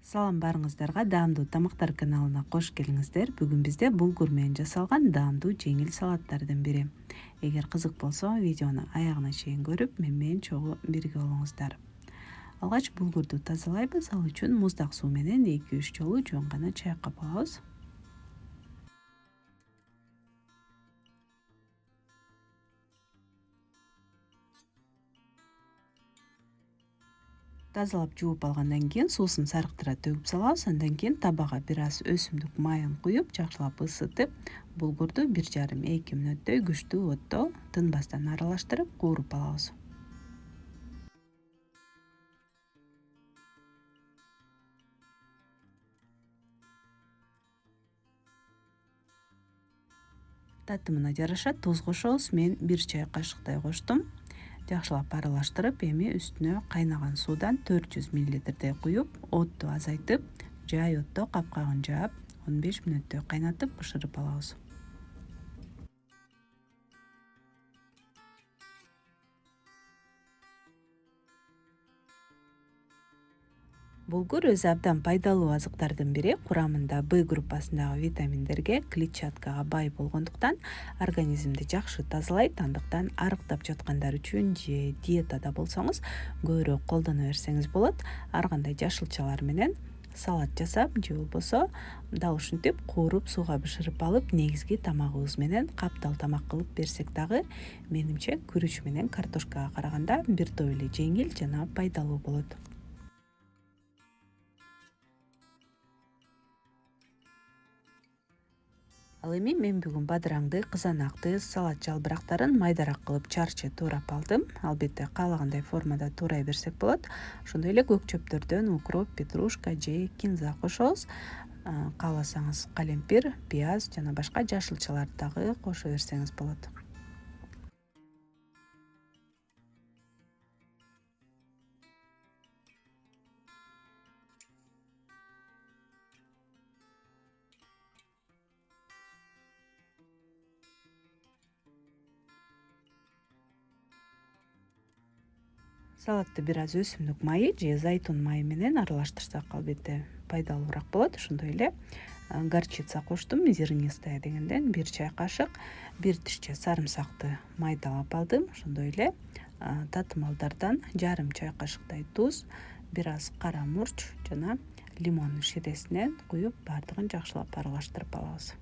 Салам барыңыздарга, даамдуу тамактар каналына кош келиңиздер. Бүгүн бизде булгур менен жасалган даамдуу жеңил салаттардын бири. Эгер кызык болсо, видеону аягына чейин көрүп, менен чогуу бирге болуңуздар. Алгач булгурду тазалайбыз. Ал үчүн муздак суу менен 2-3 жолу жөн гана чайкап алабыз. Тазалап жууп алгандан кийин суусун сарыктыра төгүп салабыз. Андан кийин табага бир аз өсүмдүк майын куюп, жакшылап ысытып, булгурду 1,5-2 мүнөттөй күчтүү отто тынбастан аралаштырып кууруп алабыз. Татымына жараша туз кошобуз. Мен 1 чай кашыктай коштум. Жакшылап аралаштырып, эми үстүнө кайнаган суудан 400 мл куюп, отту азайтып, жай отто капкагын жаап, 15 мүнөттөй кайнатып бышырып алабыз. Булгур өзү абдан пайдалуу азыктардын бири. Курамында Б группасындагы витаминдерге, клетчаткага бай болгондуктан организмди жакшы тазалайт. Андыктан арыктап жаткандар үчүн же диетада болсоңуз көбүрөөк колдоно берсеңиз болот. Ар кандай жашылчалар менен салат жасап же болбосо дал ушинтип кууруп сууга бышырып алып, негизги тамагыбыз менен каптал тамак кылып берсек дагы, менимче күрүч менен картошкага караганда бир топ эле жеңил жана пайдалуу болот. Ал эми мен бүгүн бадыраңды, кызанакты, салат жалбырактарын майдараак кылып чарчы туурап алдым. Албетте каалагандай формада туурай берсек болот. Ошондой эле көк чөптөрдөн укроп, петрушка же кинза кошобуз. Кааласаңыз калемпир, пияз жана башка жашылчаларды дагы кошо берсеңиз болот. Салатты бир аз өсүмдүк майы же зайтун майы менен аралаштырсак албетте пайдалуураак болот. Ошондой эле горчица коштум, зернистая дегенден 1 чай кашык, 1 тишче сарымсакты майдалап алдым. Ошондой эле татымалдардан жарым чай кашыктай туз, бир аз кара мурч жана лимон ширесинен куюп, баардыгын жакшылап аралаштырып алабыз.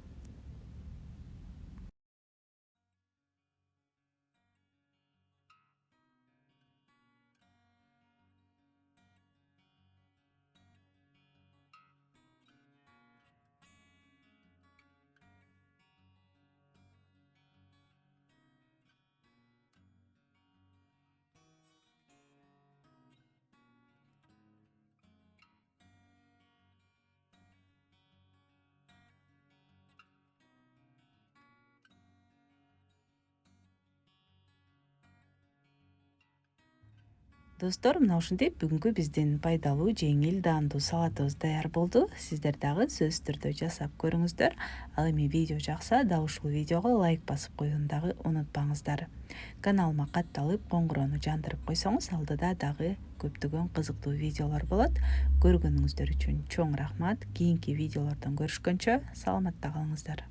Достор, мына ушинтип бүгүнкү биздин пайдалуу, жеңил, даамдуу салатыбыз даяр болду. Сиздер дагы сөзсүз түрдө жасап көрүңүздөр. Ал эми видео жакса, дал ушул видеого лайк басып коюуну дагы унутпаңыздар. Каналыма катталып, коңгуроону жандырып койсоңуз, алдыда дагы көптөгөн кызыктуу видеолор болот. Көргөнүңүздөр үчүн чоң рахмат. Кийинки видеолордон көрүшкөнчө саламатта калыңыздар.